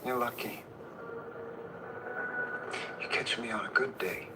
You're lucky. You catch me on a good day.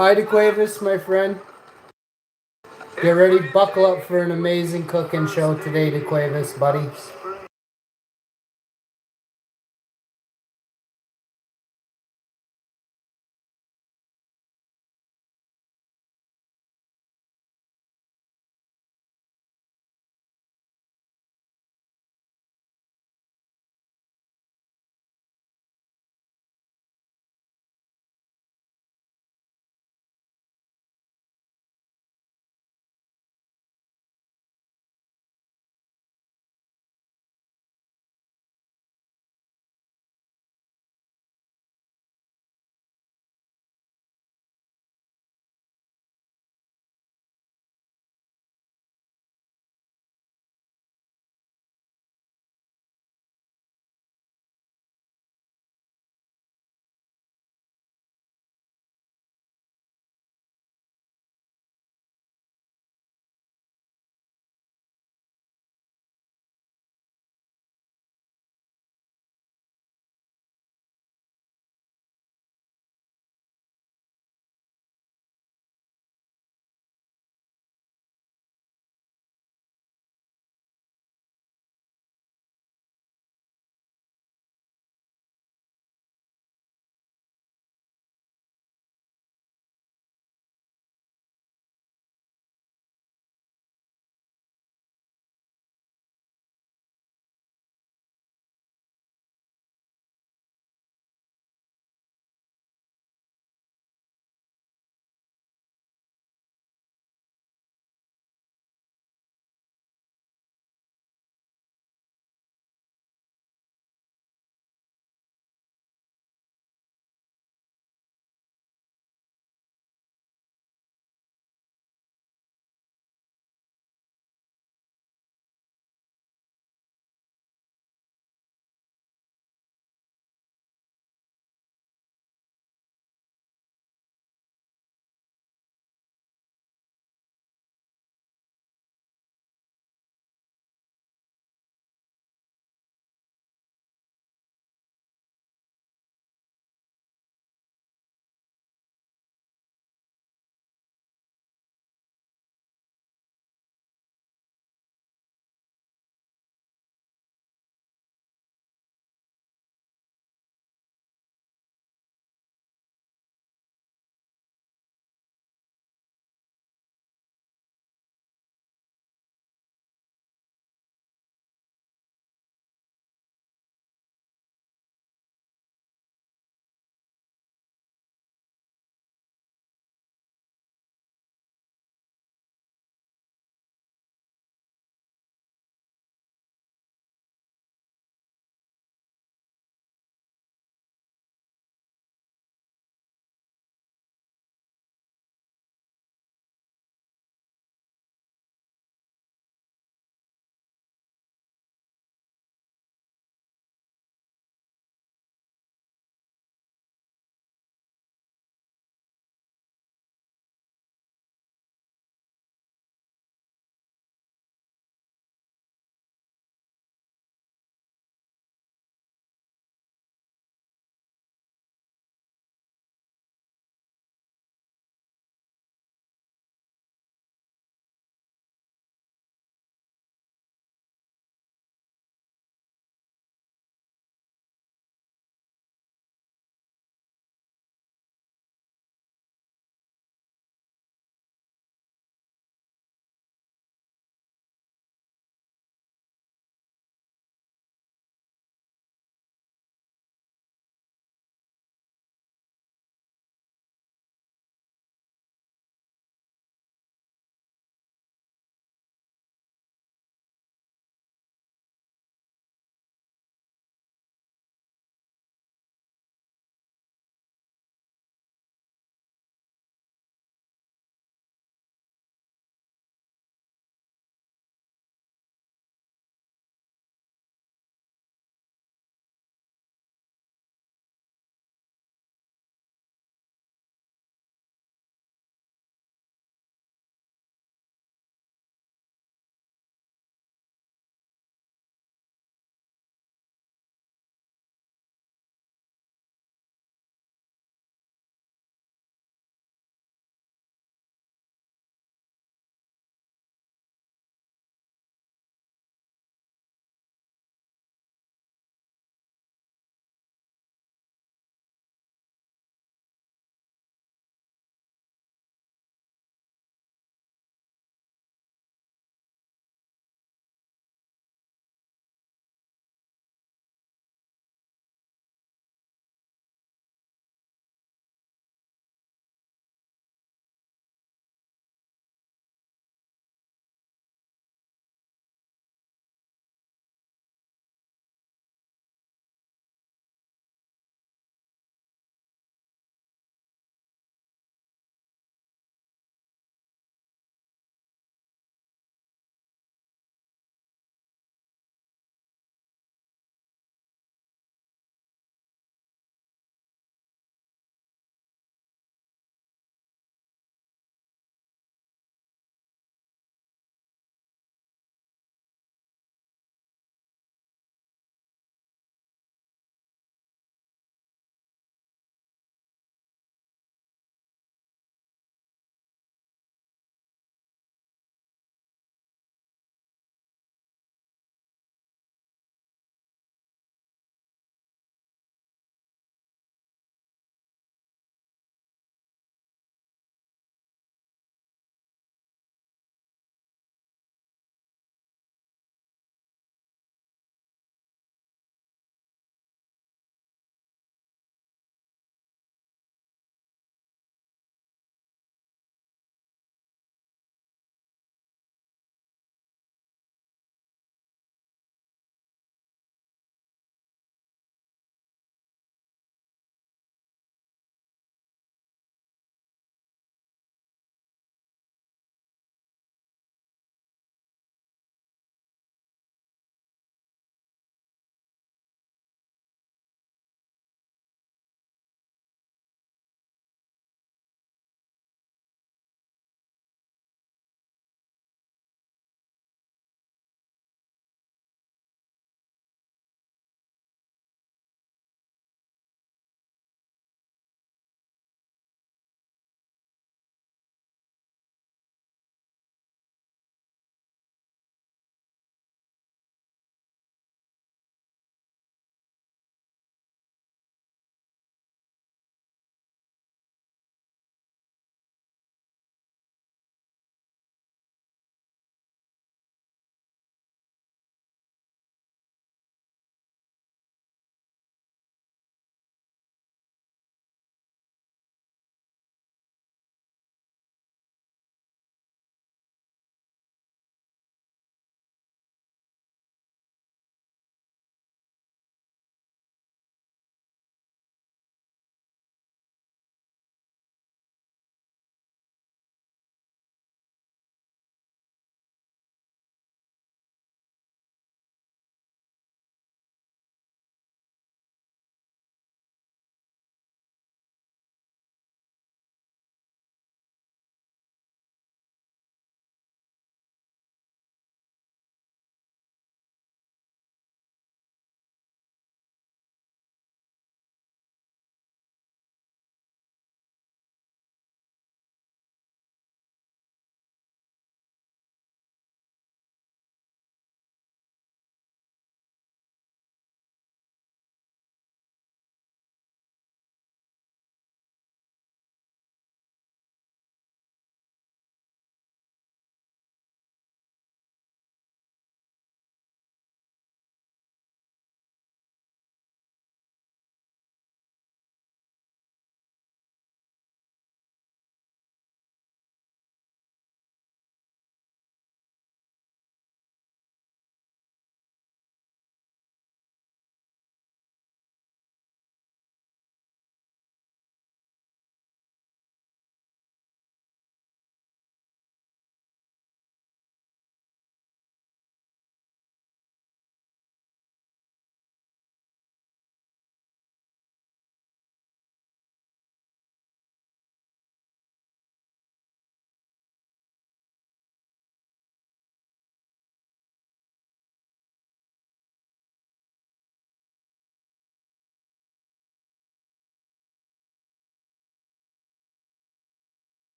Hi, DeQuavis, my friend. Get ready, buckle up for an amazing cooking show today, DeQuavis, buddy.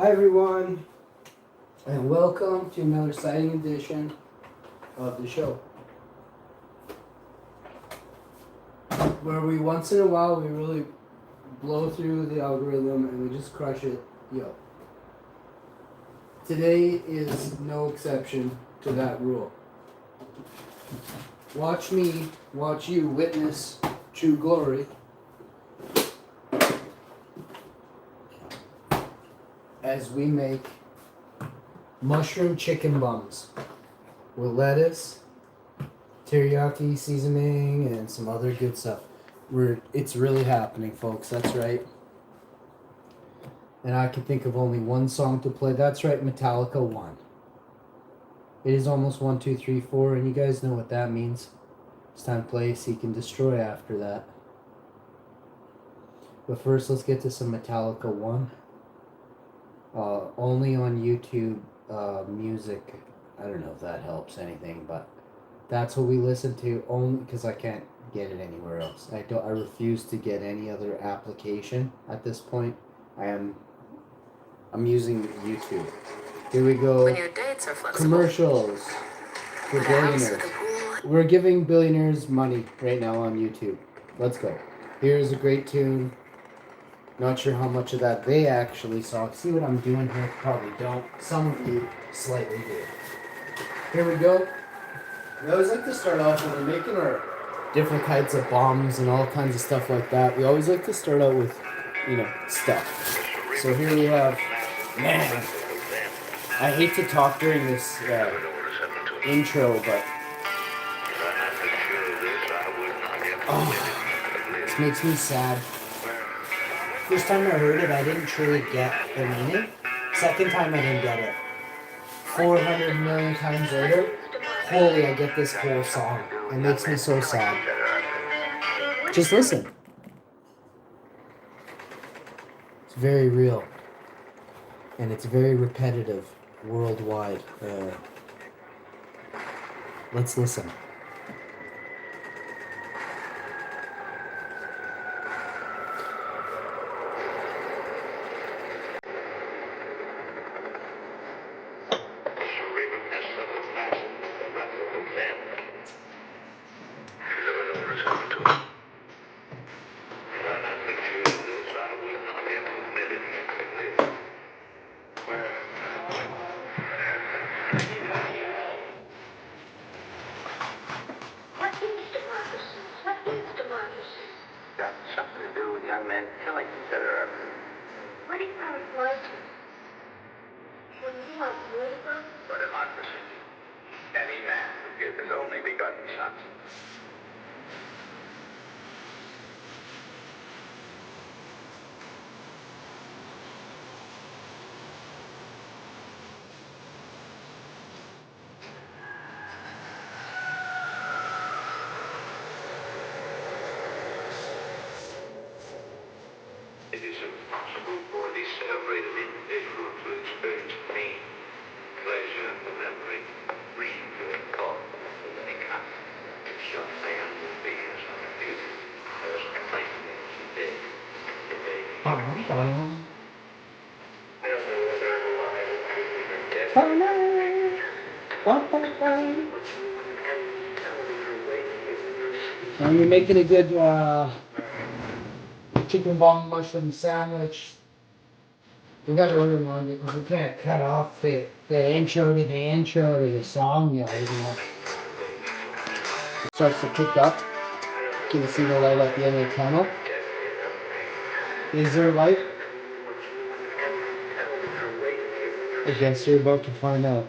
Hi everyone, and welcome to another exciting edition of the show, where we once in a while we really blow through the algorithm and we just crush it. Yo, today is no exception to that rule. Watch me, watch you witness true glory as we make mushroom chicken buns with lettuce, teriyaki seasoning, and some other good stuff. It's really happening, folks. That's right. And I can think of only one song to play. That's right, Metallica 1. It is almost 1, 2, 3, 4, and you guys know what that means. It's time to play Seek and Destroy after that. But first, let's get to some Metallica 1. Only on YouTube music. I don't know if that helps anything, but that's what we listen to only because I can't get it anywhere else. I refuse to get any other application at this point. I'm using YouTube. Here we go. When your dates are flexible. Commercials for billionaires. We're giving billionaires money right now on YouTube. Let's go. Here's a great tune. Not sure how much of that they actually saw. See what I'm doing here? Probably don't. Some of you slightly do. Here we go. We always like to start off when we're making our different kinds of bombs and all kinds of stuff like that. We always like to start out with, stuff. So here we have, man, I hate to talk during this intro, but this makes me sad. First time I heard it, I didn't truly get the meaning. Second time, I didn't get it. 400 million times later, holy, I get this whole song. It makes me so sad. Just listen. It's very real. And it's very repetitive worldwide. Let's listen. Got something to do with young men killing each other. What do you want blood? What do you want blood from? For democracy. Any man who gives his only begotten son. It is impossible for the celebrated individual to experience pain, pleasure, memory, reason to recall of any kind. If your man will be as unabused, as plainly as he did, the day he And you're making a good chicken bomb mushroom sandwich. We gotta order one because we can't cut off the intro to the song yet. Starts to pick up. Can you see the light at the end of the tunnel? Is there light? I guess you're about to find out.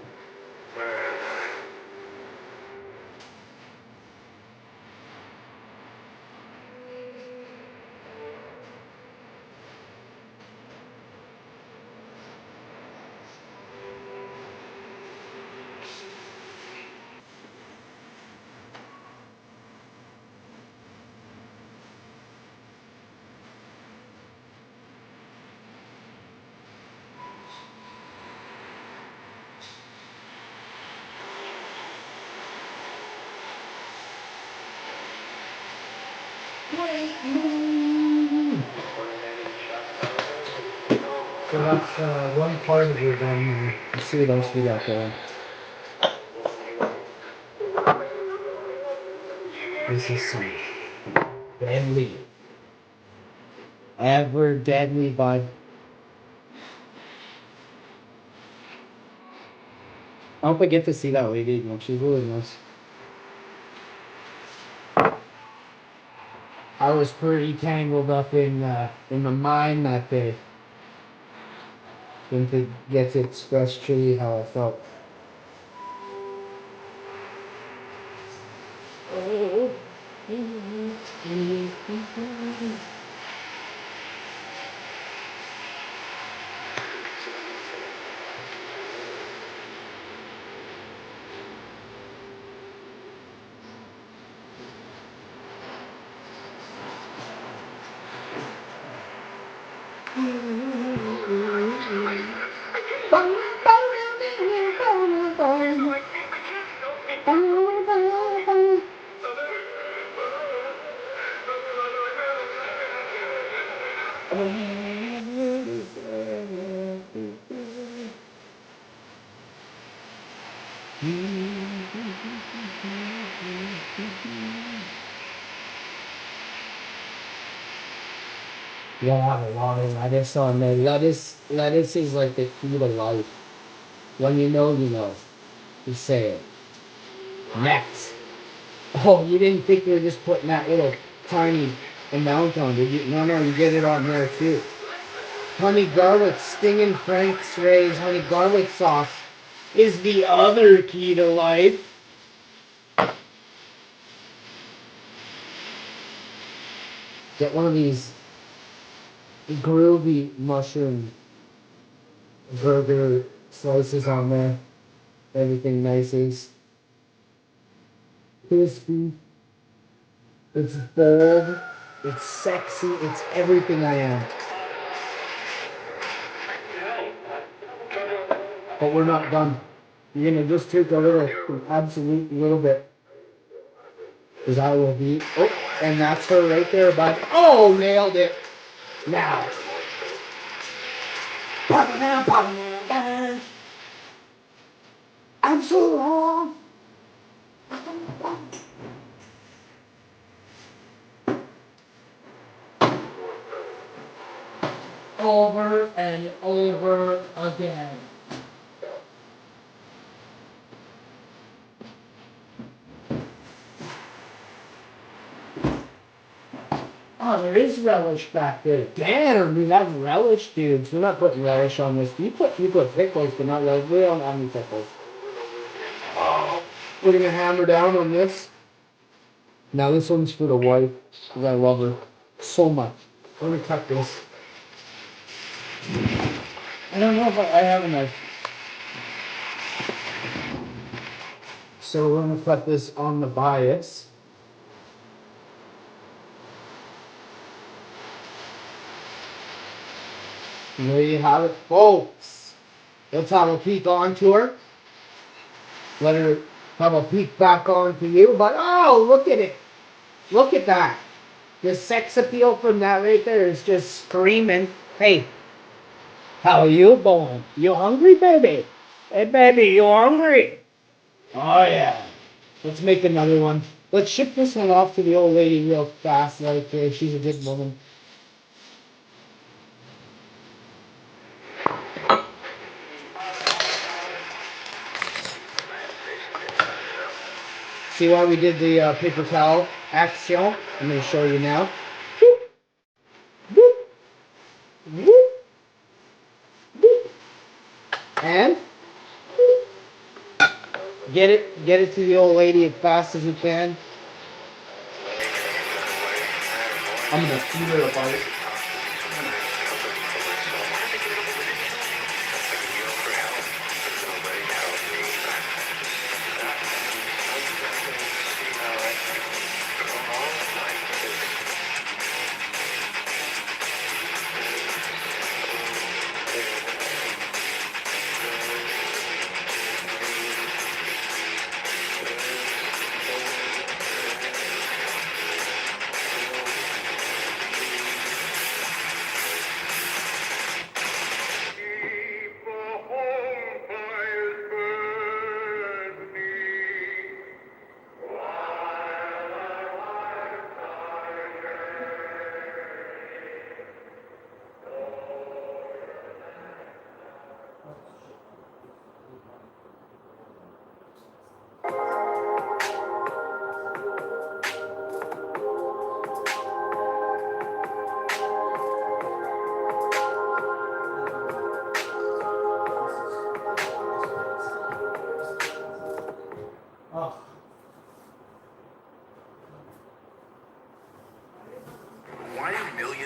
So that's one part of your done. Let's see what else we got going. This is some deadly. Ever deadly, bud. I hope I get to see that lady again. She's really nice. I was pretty tangled up in the mine that day. Didn't get to express truly how I felt. You gotta have a lot of lettuce on there. Lettuce is like the key to life. When you know, you know. You say it. Next. Oh, you didn't think you were just putting that little tiny amount on, did you? No, you get it on there too. Honey garlic, stinging Frank's Ray's honey garlic sauce is the other key to life. Get one of these groovy mushroom burger slices on there. Everything nice is crispy. It's bold. It's sexy. It's everything I am. But we're not done. You're gonna just take a little, absolute little bit. Because I will be. Oh, and that's her right there, bud. Oh, nailed it. Now. I'm so wrong. Over and over again. Oh, there is relish back there. Damn, we have relish, dudes. We're not putting relish on this. You put pickles, but not relish. We don't have any pickles. We're gonna hammer down on this. Now this one's for the wife, because I love her so much. Let me cut this. I don't know if I have a knife. So we're gonna cut this on the bias. And there you have it, folks. Let's have a peek onto her. Let her have a peek back onto you. But oh, look at it. Look at that. The sex appeal from that right there is just screaming. Hey, how are you doing? You hungry, baby? Hey, baby, you hungry? Oh, yeah. Let's make another one. Let's ship this one off to the old lady real fast right there. She's a good woman. See why we did the paper towel action? I'm going to show you now. Boop, boop, boop, boop. And get it to the old lady as fast as you can. I'm going to feed her a bite.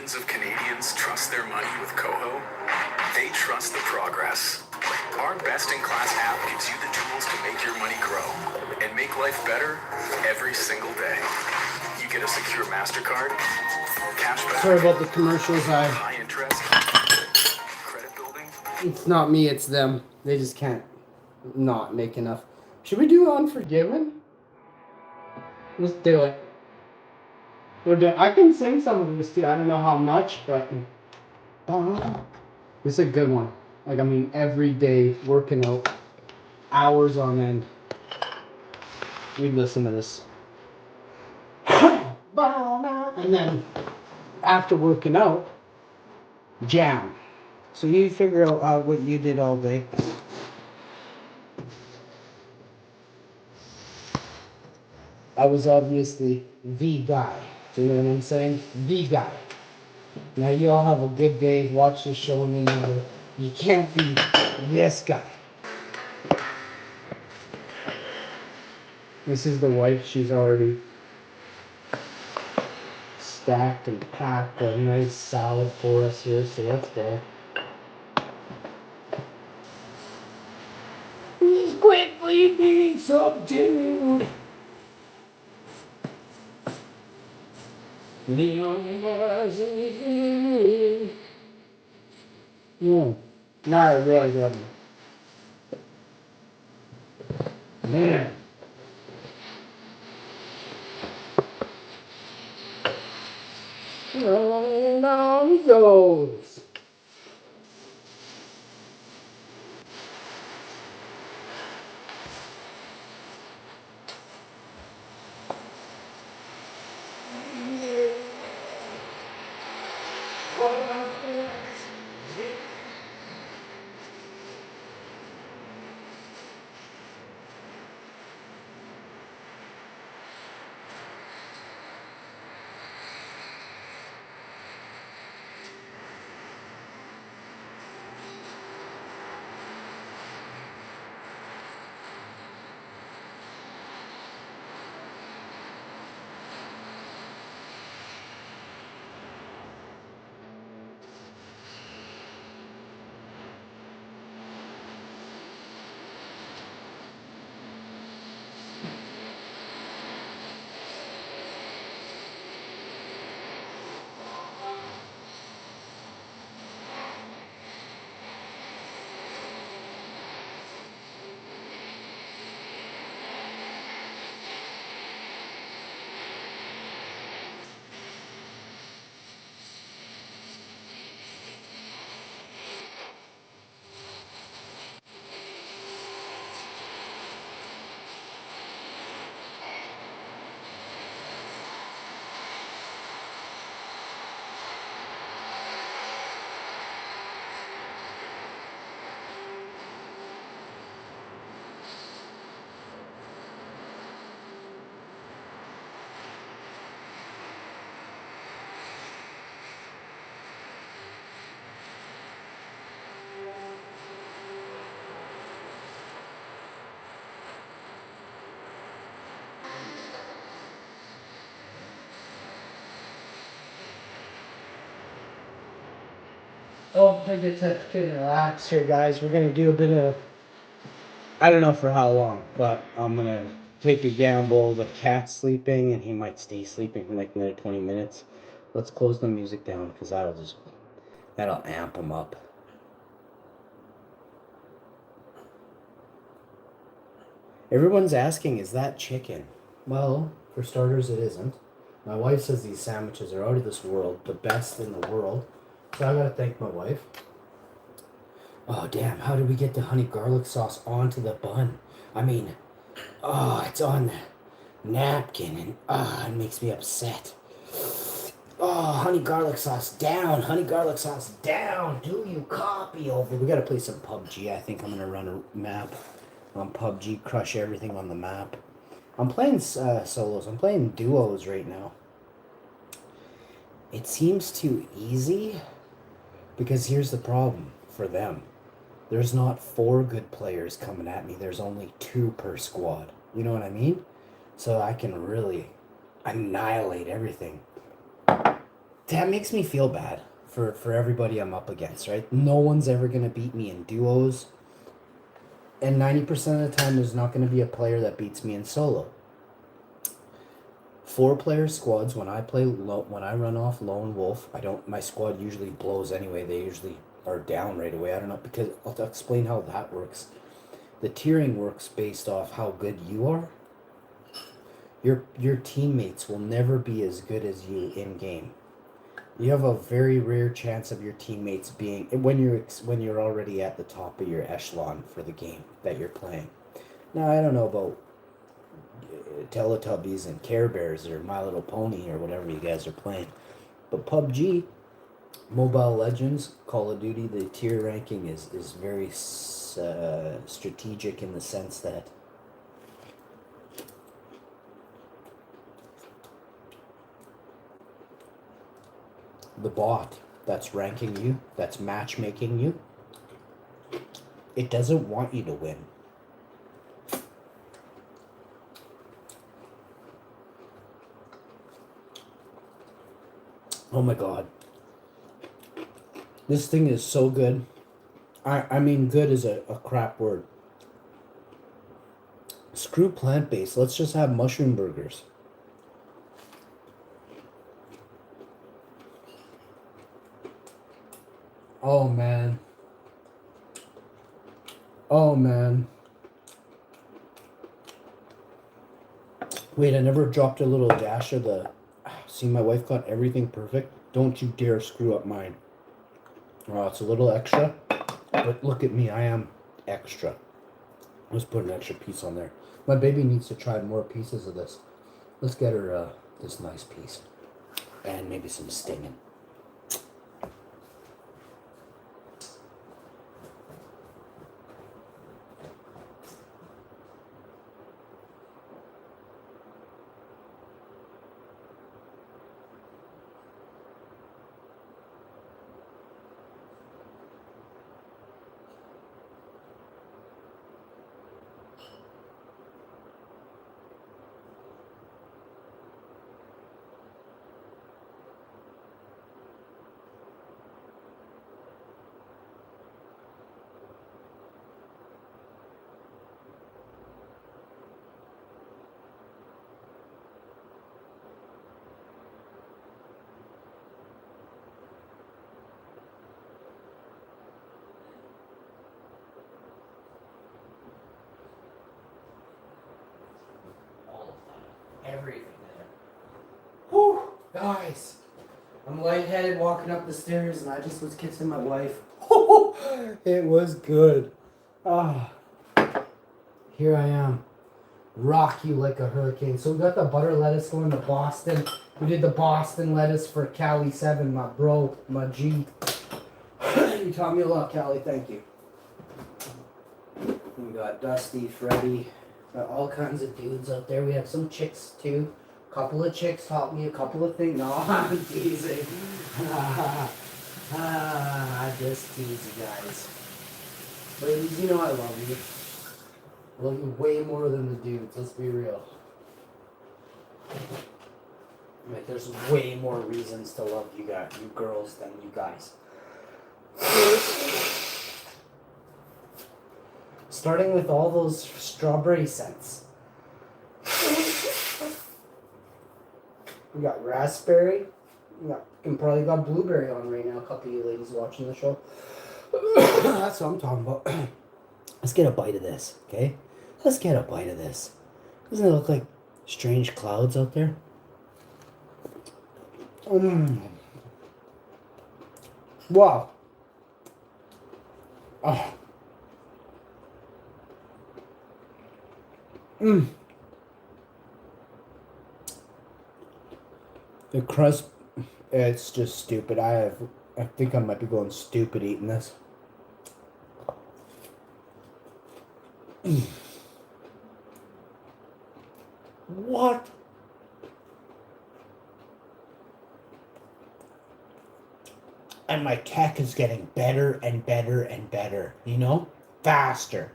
millions of Canadians trust their money with Koho, they trust the progress. Our best-in-class app gives you the tools to make your money grow and make life better every single day. You get a secure MasterCard, cashback, Sorry about the commercials. high interest, credit building. It's not me, it's them. They just can't not make enough. Should we do Unforgiven? Let's do it. I can sing some of this too. I don't know how much, but this is a good one. Like, I mean, every day working out, hours on end. We listen to this. And then after working out, jam. So you figure out what you did all day. I was obviously the guy. Do you know what I'm saying? The guy. Now you all have a good day. Watch this show and remember, you can't be this guy. This is the wife. She's already stacked and packed a nice salad for us here. So that's good. He's quickly being subdued. Not really good. Man. Down he goes. Oh, I get to relax here, guys. We're gonna do a bit of, I don't know for how long, but I'm gonna take a gamble. The cat's sleeping, and he might stay sleeping for like another 20 minutes. Let's close the music down, because that'll amp him up. Everyone's asking, is that chicken? Well, for starters, it isn't. My wife says these sandwiches are out of this world, the best in the world. So I gotta thank my wife. Oh damn, how did we get the honey garlic sauce onto the bun? I mean, it's on the napkin and it makes me upset. Oh, honey garlic sauce down, honey garlic sauce down. Do you copy over? We gotta play some PUBG. I think I'm gonna run a map on PUBG, crush everything on the map. I'm playing solos, I'm playing duos right now. It seems too easy. Because here's the problem for them. There's not 4 good players coming at me. There's only 2 per squad. You know what I mean? So I can really annihilate everything. that makes me feel bad for everybody I'm up against, right? No one's ever going to beat me in duos. And 90% of the time, there's not going to be a player that beats me in solo. 4-player squads, when I run off lone wolf, my squad usually blows anyway. They usually are down right away. I don't know, because I'll explain how that works. The tiering works based off how good you are. Your teammates will never be as good as you in game. You have a very rare chance of your teammates being when you're already at the top of your echelon for the game that you're playing. Now I don't know about Teletubbies and Care Bears or My Little Pony or whatever you guys are playing, but PUBG, Mobile Legends, Call of Duty, the tier ranking is very strategic in the sense that the bot that's ranking you, that's matchmaking you, it doesn't want you to win. Oh my god. This thing is so good. I mean, good is a crap word. Screw plant-based. Let's just have mushroom burgers. Oh, man. Oh, man. Wait, I never dropped a little dash of the... See, my wife got everything perfect. Don't you dare screw up mine. Oh, it's a little extra. But look at me, I am extra. Let's put an extra piece on there. My baby needs to try more pieces of this. Let's get her this nice piece. And maybe some stinging. Everything there. Whew, guys. I'm lightheaded walking up the stairs and I just was kissing my wife. It was good. Ah. Here I am. Rock you like a hurricane. So we got the butter lettuce going to Boston. We did the Boston lettuce for Cali 7, my bro, my G. You taught me a lot, Cali. Thank you. We got Dusty, Freddie. Got all kinds of dudes out there. We have some chicks too. A couple of chicks taught me a couple of things. No, I'm teasing. I just tease you guys. Ladies, you know I love you. I love you way more than the dudes. Let's be real. Like, there's way more reasons to love you guys, you girls, than you guys. Starting with all those strawberry scents. We got raspberry. We probably got blueberry on right now. A couple of you ladies watching the show. That's what I'm talking about. Let's get a bite of this, okay? Let's get a bite of this. Doesn't it look like strange clouds out there? Wow. Oh. The crust, it's just stupid. I think I might be going stupid eating this. What? And my tech is getting better and better and better, you know? Faster.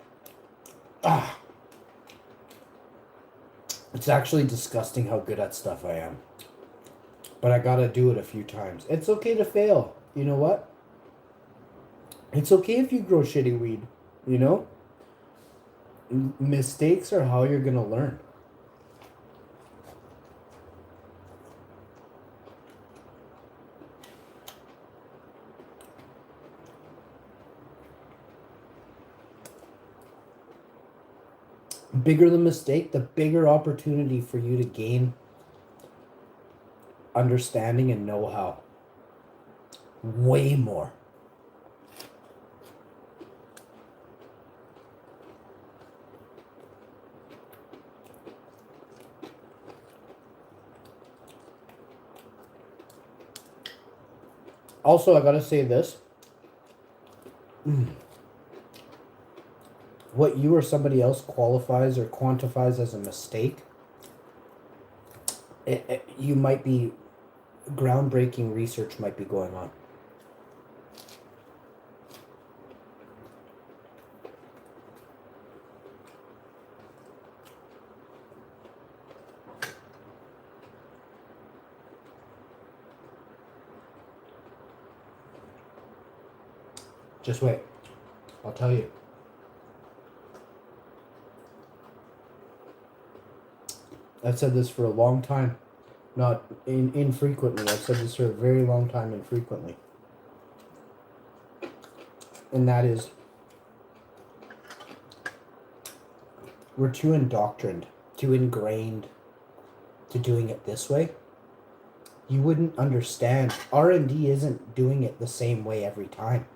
Ah. It's actually disgusting how good at stuff I am. But I gotta do it a few times. It's okay to fail. You know what? It's okay if you grow shitty weed. You know? Mistakes are how you're gonna learn. Bigger the mistake, the bigger opportunity for you to gain understanding and know-how. Way more. Also, I gotta say this. What you or somebody else qualifies or quantifies as a mistake, you might be, groundbreaking research might be going on. Just wait. I'll tell you. I've said this for a long time. Not infrequently. I've said this for a very long time infrequently. And that is, we're too indoctrined, too ingrained to doing it this way. You wouldn't understand. R&D isn't doing it the same way every time.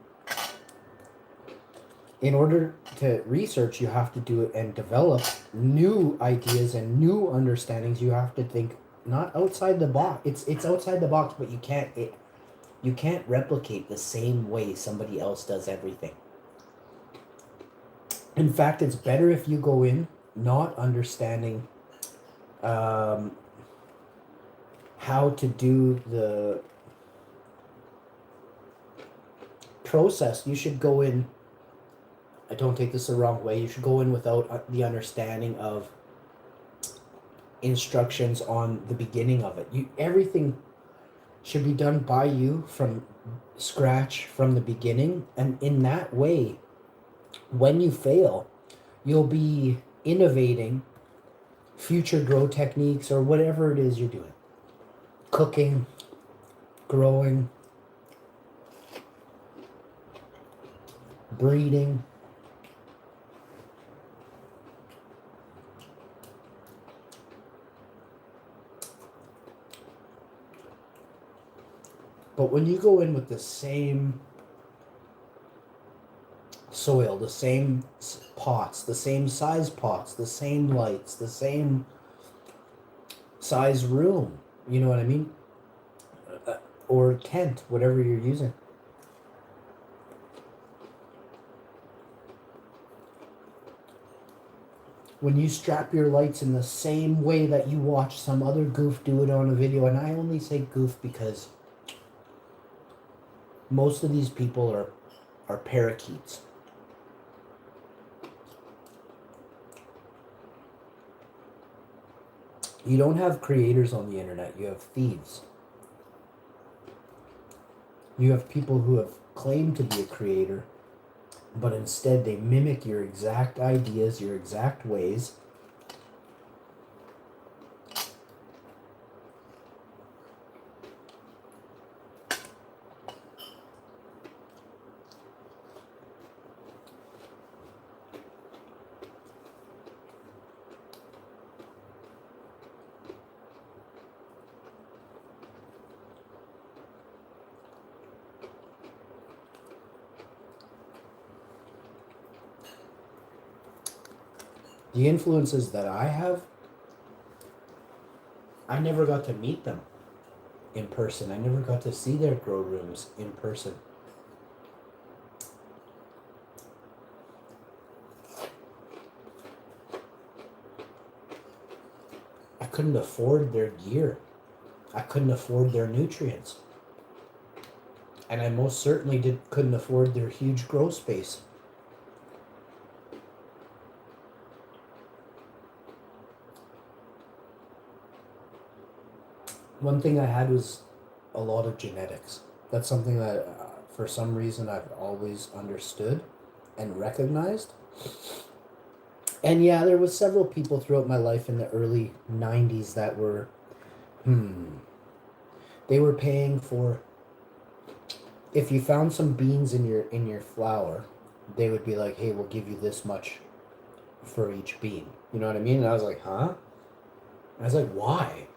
In order to research, you have to do it and develop new ideas and new understandings. You have to think not outside the box. It's outside the box, but you can't replicate the same way somebody else does everything. In fact, it's better if you go in not understanding how to do the process. You should go in, I don't take this the wrong way, you should go in without the understanding of instructions on the beginning of it. Everything should be done by you from scratch, from the beginning, and in that way, when you fail, you'll be innovating future grow techniques or whatever it is you're doing. Cooking, growing, breeding. But when you go in with the same soil, the same pots, the same size pots, the same lights, the same size room, you know what I mean? Or tent, whatever you're using. When you strap your lights in the same way that you watch some other goof do it on a video, and I only say goof because most of these people are parakeets. You don't have creators on the internet, you have thieves. You have people who have claimed to be a creator, but instead they mimic your exact ideas, your exact ways. The influences that I have, I never got to meet them in person. I never got to see their grow rooms in person. I couldn't afford their gear. I couldn't afford their nutrients. And I most certainly couldn't afford their huge grow space. one thing I had was a lot of genetics. That's something that, for some reason, I've always understood and recognized. And yeah, there was several people throughout my life in the early 90s that were, they were paying for, if you found some beans in your flour, they would be like, hey, we'll give you this much for each bean. You know what I mean? And I was like, huh? I was like, why?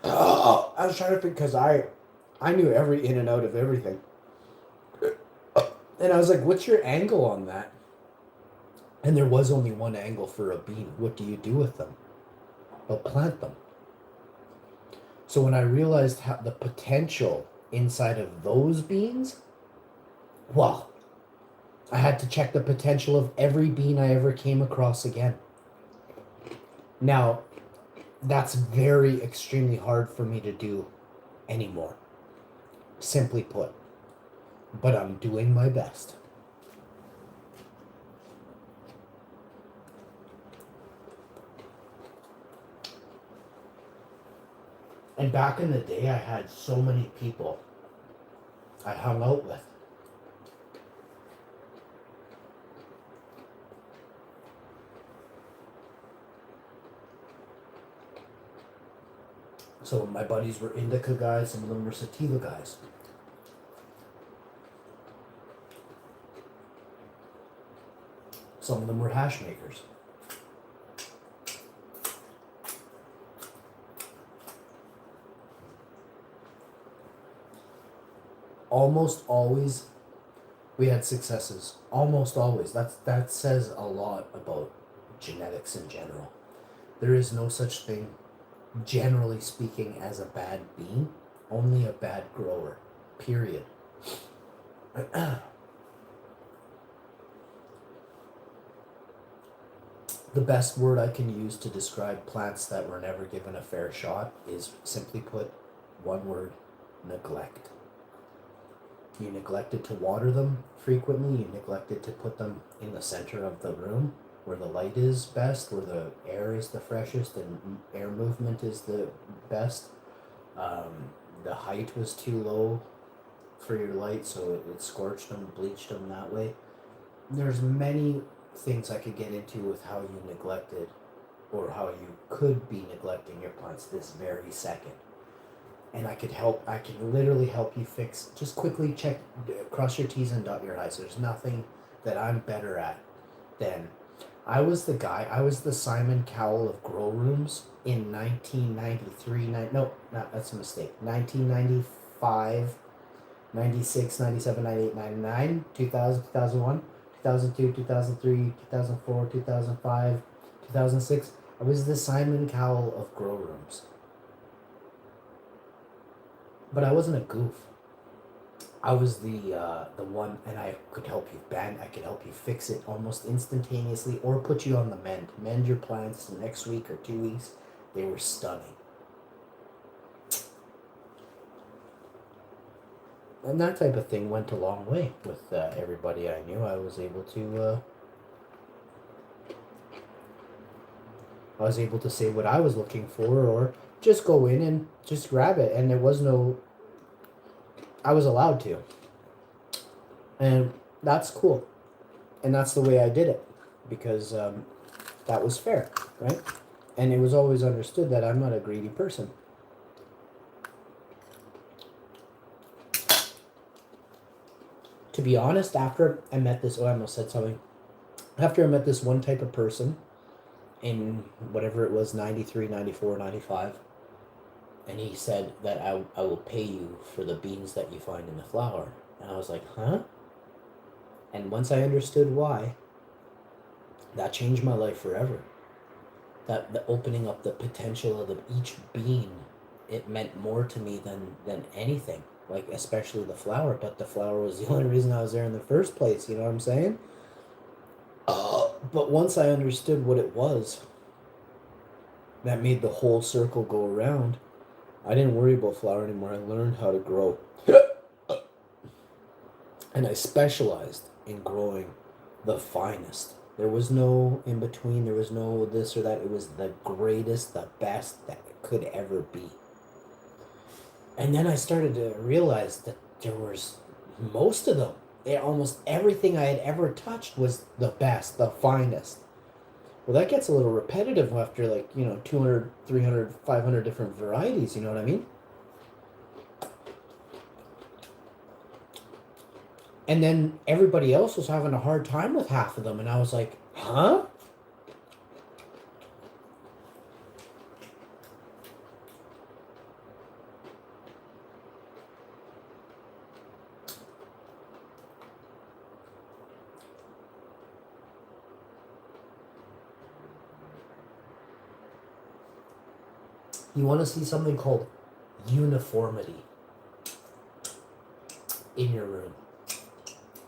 I was trying to think, because I knew every in and out of everything. And I was like, what's your angle on that? And there was only one angle for a bean. What do you do with them? Well, plant them. So when I realized how the potential inside of those beans, well, I had to check the potential of every bean I ever came across again. Now, that's very extremely hard for me to do anymore, simply put. But I'm doing my best. And back in the day, I had so many people I hung out with. So my buddies were indica guys, some of them were sativa guys. Some of them were hash makers. Almost always we had successes. Almost always. That says a lot about genetics in general. There is no such thing, generally speaking, as a bad bean. Only a bad grower. Period. The best word I can use to describe plants that were never given a fair shot is, simply put, one word: neglect. You neglected to water them frequently, you neglected to put them in the center of the room where the light is best, where the air is the freshest and air movement is the best. The height was too low for your light, so it scorched them, bleached them that way. There's many things I could get into with how you neglected, or how you could be neglecting your plants this very second. And I can literally help you fix. Just quickly check, cross your T's and dot your I's. There's nothing that I'm better at than, I was the Simon Cowell of grow rooms in 1993, that's a mistake, 1995, 96, 97, 98, 99, 2000, 2001, 2002, 2003, 2004, 2005, 2006. I was the Simon Cowell of grow rooms. But I wasn't a goof. I was the one, and I could help you bend. I could help you fix it almost instantaneously, or put you on the mend. Mend your plants the next week or 2 weeks. They were stunning. And that type of thing went a long way with everybody I knew. I was able to say what I was looking for, or just go in and just grab it. And there was no, I was allowed to. And that's cool. And that's the way I did it, because that was fair, right? And it was always understood that I'm not a greedy person. To be honest, after I met this, I almost said something. After I met this one type of person in whatever it was, 93, 94, 95, and he said that I will pay you for the beans that you find in the flour. And I was like, huh? And once I understood why, that changed my life forever. That the opening up the potential of each bean, it meant more to me than anything. Like, especially the flour. But the flour was the only reason I was there in the first place, you know what I'm saying? But once I understood what it was, that made the whole circle go around. I didn't worry about flour anymore. I learned how to grow. And I specialized in growing the finest. There was no in between. There was no this or that. It was the greatest, the best that it could ever be. And then I started to realize that there was most of them. Almost everything I had ever touched was the best, the finest. Well, that gets a little repetitive after 200, 300, 500 different varieties, you know what I mean? And then everybody else was having a hard time with half of them, and I was like, huh? You want to see something called uniformity in your room.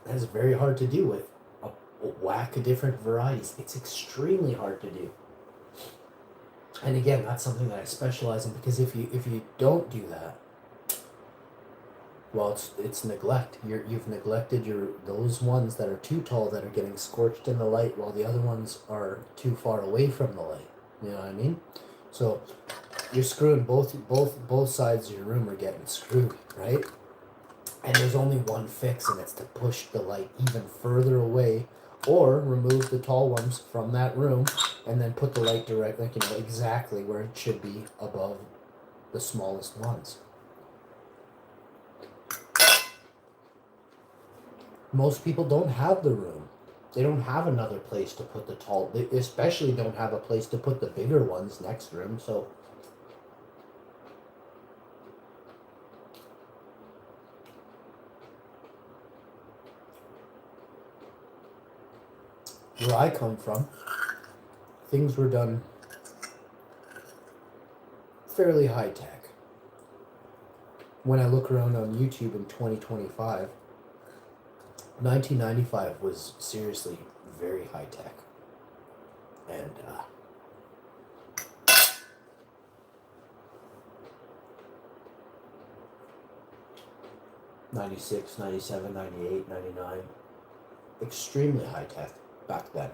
That's very hard to do with a whack of different varieties. It's extremely hard to do. And again, that's something that I specialize in, because if you don't do that, well, it's neglect. You've neglected those ones that are too tall, that are getting scorched in the light, while the other ones are too far away from the light. You know what I mean? So you're screwing both sides of your room are getting screwed, right? And there's only one fix, and it's to push the light even further away, or remove the tall ones from that room, and then put the light directly, exactly where it should be, above the smallest ones. Most people don't have the room. They don't have another place to put the tall. They especially don't have a place to put the bigger ones next to them. So where I come from, things were done fairly high tech. When I look around on YouTube in 2025, 1995 was seriously very high tech. And 96, 97, 98, 99, extremely high tech back then.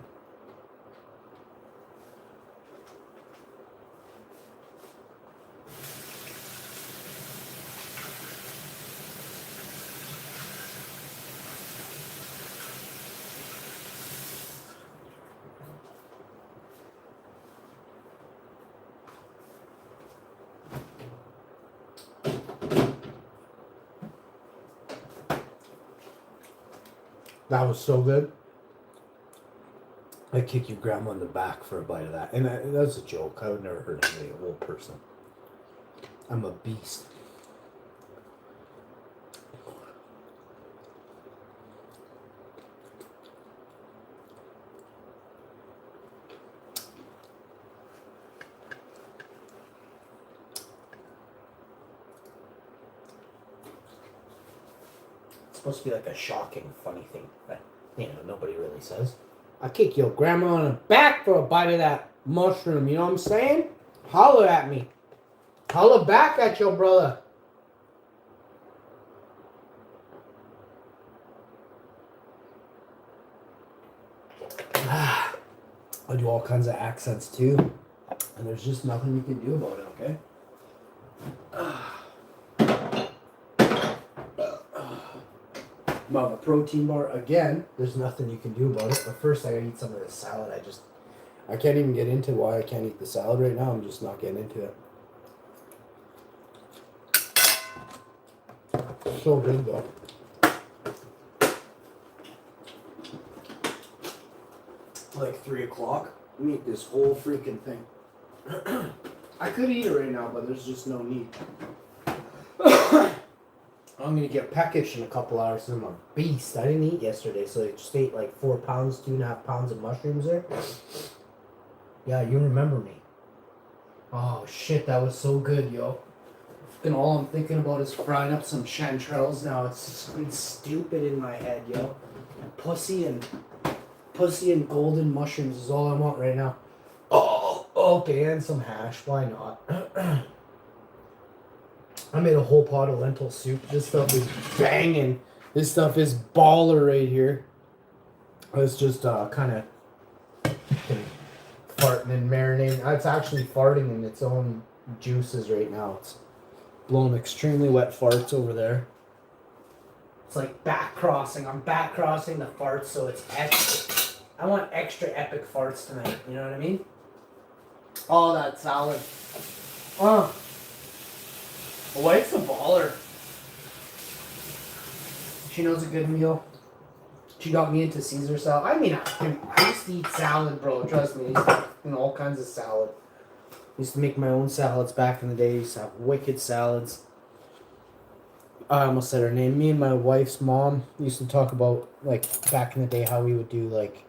That was so good. I'd kick your grandma in the back for a bite of that. And that's a joke. I would never hurt any old person. I'm a beast. It's supposed to be like a shocking, funny thing that, nobody really says. I kick your grandma in the back for a bite of that mushroom, you know what I'm saying? Holler at me. Holler back at your brother. I do all kinds of accents too. And there's just nothing you can do about it, okay? About a protein bar, again, there's nothing you can do about it. But first I gotta eat some of this salad. I can't even get into why I can't eat the salad right now. I'm just not getting into it. So good though. Like 3 o'clock. Let me eat this whole freaking thing. I could eat it right now, but there's just no need. I'm gonna get packaged in a couple hours. I'm a beast. I didn't eat yesterday, so I just ate like 4 pounds, 2.5 pounds of mushrooms there. Yeah, you remember me. Oh shit, that was so good, yo. And all I'm thinking about is frying up some chanterelles now. It's been stupid in my head, yo. Pussy and golden mushrooms is all I want right now. Oh, okay, and some hash. Why not? I made a whole pot of lentil soup. This stuff is banging. This stuff is baller right here. It's just kind of farting and marinating. It's actually farting in its own juices right now. It's blowing extremely wet farts over there. It's like back crossing. I'm back crossing the farts, so it's epic. I want extra epic farts tonight. You know what I mean? Oh, that salad. Oh. My wife's a baller. She knows a good meal. She got me into Caesar salad. I mean, I used to eat salad, bro. Trust me. I used to eat all kinds of salad. I used to make my own salads back in the day. I used to have wicked salads. I almost said her name. Me and my wife's mom used to talk about, like, back in the day how we would do, like,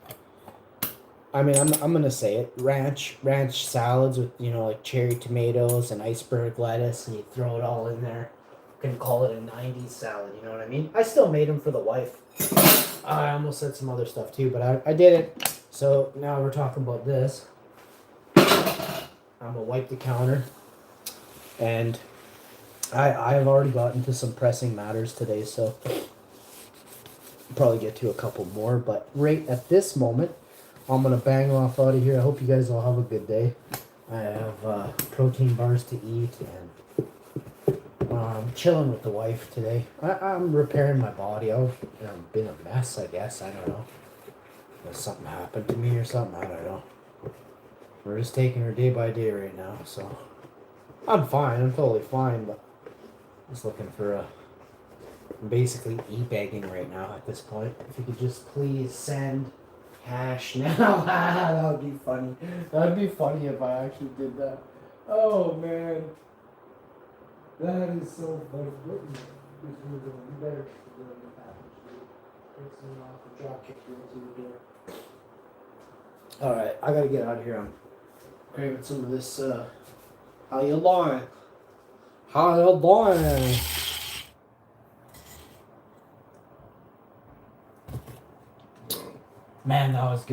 I mean, I'm gonna say it, ranch salads with, you know, like cherry tomatoes and iceberg lettuce, and you throw it all in there. You can call it a 90s salad, you know what I mean? I still made them for the wife. I almost said some other stuff too, but I did it. So now we're talking about this. I'm gonna wipe the counter, and I've already gotten to some pressing matters today, so I'll probably get to a couple more, but right at this moment, I'm gonna bang off out of here. I hope you guys all have a good day. I have protein bars to eat, and I'm chilling with the wife today. I'm repairing my body. I've been a mess, I guess. I don't know. Something happened to me or something. I don't know. We're just taking her day by day right now, so I'm fine. I'm totally fine, but just looking for I'm basically e-begging right now at this point. If you could just please send cash now. That would be funny. That would be funny if I actually did that. Oh man. That is so funny. You better do that. Takes me off the drop kick into the door. Alright, I gotta get out of here. I'm craving some of this how you doing? How you doing? Man, that was good.